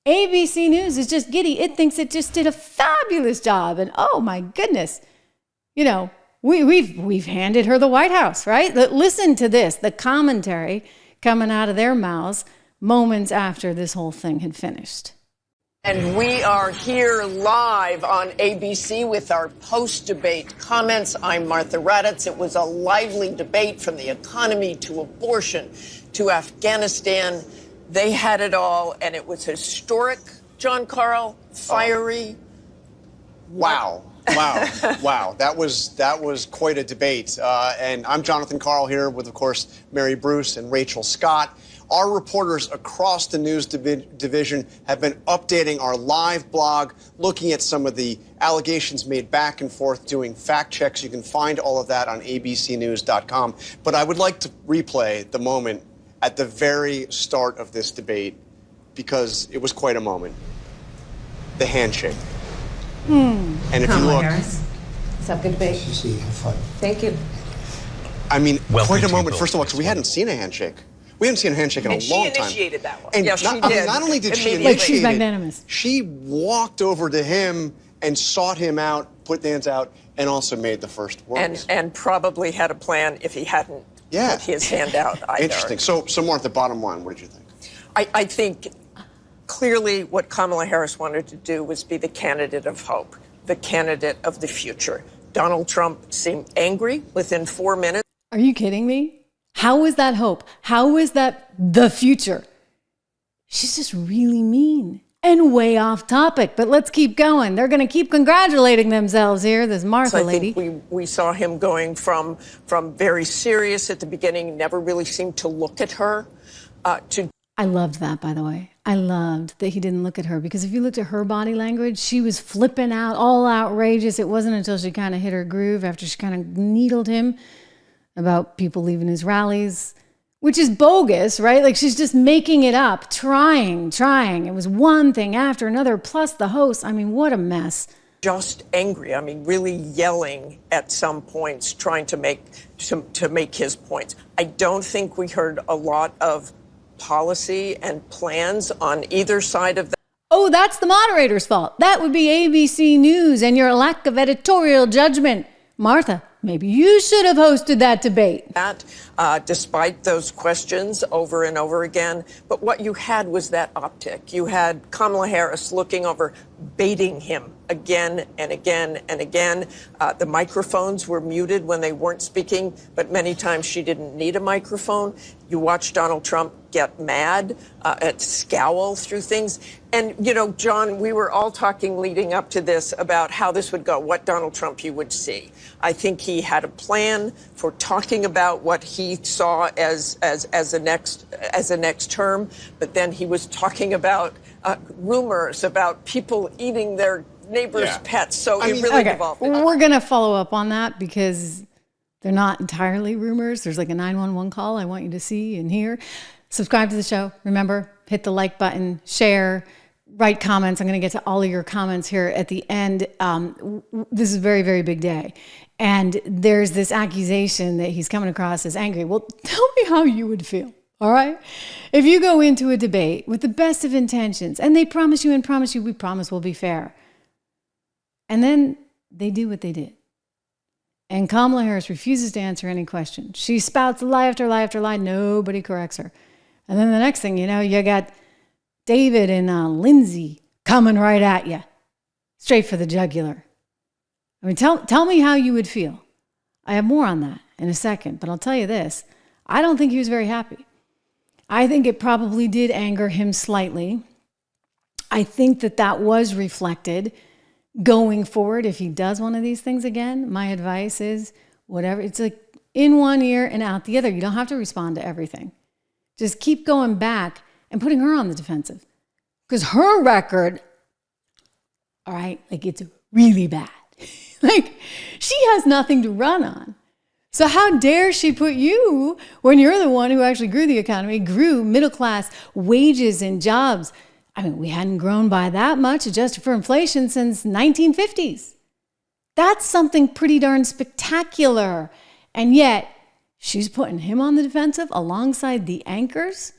ABC News is just giddy. It thinks it just did a fabulous job. And oh my goodness, you know, we've handed her the White House, right? Listen to this, the commentary coming out of their mouths moments after this whole thing had finished. And we are here live on ABC with our post-debate comments. I'm Martha Raddatz. It was a lively debate from the economy to abortion to Afghanistan. They had it all, and it was historic, John Carl, fiery. Wow. Wow. That was quite a debate. And I'm Jonathan Carl here with, of course, Mary Bruce and Rachel Scott. Our reporters across the news division have been updating our live blog, looking at some of the allegations made back and forth, doing fact checks. You can find all of that on abcnews.com. But I would like to replay the moment at the very start of this debate, because it was quite a moment. The handshake. And if Kamala you look, Harris. Let's have a good debate. Have fun. Thank you. I mean, Welcome quite a to moment. Bill. First of all, because we hadn't seen a handshake. We hadn't seen a handshake in a long time. And she initiated that one. And Yes, she did. Not only did she Immediately. Like she's initiate it, magnanimous. she walked over to him and sought him out, put the hands out, and also made the first words. And probably had a plan if he hadn't put his hand out either. Interesting. So Martha, bottom line, what did you think? I think clearly what Kamala Harris wanted to do was be the candidate of hope, the candidate of the future. Donald Trump seemed angry within 4 minutes. Are you kidding me? How is that hope? How is that the future? She's just really mean and way off topic, but let's keep going. They're going to keep congratulating themselves here, this Martha lady. I think we saw him going from very serious at the beginning, never really seemed to look at her, to... I loved that, by the way. I loved that he didn't look at her, because if you looked at her body language, she was flipping out, all outrageous. It wasn't until she kind of hit her groove after she kind of needled him about people leaving his rallies, which is bogus, right? Like, she's just making it up, trying. It was one thing after another, plus the host. I mean, what a mess. Just angry. I mean, really yelling at some points, trying to make his points. I don't think we heard a lot of policy and plans on either side of that. Oh, that's the moderator's fault. That would be ABC News and your lack of editorial judgment. Martha, maybe you should have hosted that debate. Despite those questions over and over again. But what you had was that optic. You had Kamala Harris looking over, baiting him again and again and again. The microphones were muted when they weren't speaking, but many times she didn't need a microphone. You watch Donald Trump get mad, scowl through things. And, you know, John, we were all talking leading up to this about how this would go, what Donald Trump you would see. I think he had a plan for talking about what he saw as a next term, but then he was talking about rumors about people eating their neighbors' pets. So it really devolved. We're going to follow up on that, because they're not entirely rumors. There's like a 911 call I want you to see and hear. Subscribe to the show. Remember, hit the like button, share, write comments. I'm going to get to all of your comments here at the end. This is a very, very big day. And there's this accusation that he's coming across as angry. Well, tell me how you would feel, all right? If you go into a debate with the best of intentions, and they promise you, we promise we'll be fair. And then they do what they did. And Kamala Harris refuses to answer any question. She spouts lie after lie after lie. Nobody corrects her. And then the next thing you know, you got David and Lindsay coming right at you, straight for the jugular. I mean, tell me how you would feel. I have more on that in a second, but I'll tell you this. I don't think he was very happy. I think it probably did anger him slightly. I think that was reflected going forward. If he does one of these things again, my advice is whatever. It's like in one ear and out the other. You don't have to respond to everything. Just keep going back and putting her on the defensive. Because her record, all right, like, it's really bad. Like, she has nothing to run on. So how dare she put you, when you're the one who actually grew the economy, grew middle class wages and jobs. I mean, we hadn't grown by that much adjusted for inflation since 1950s. That's something pretty darn spectacular. And yet she's putting him on the defensive alongside the anchors.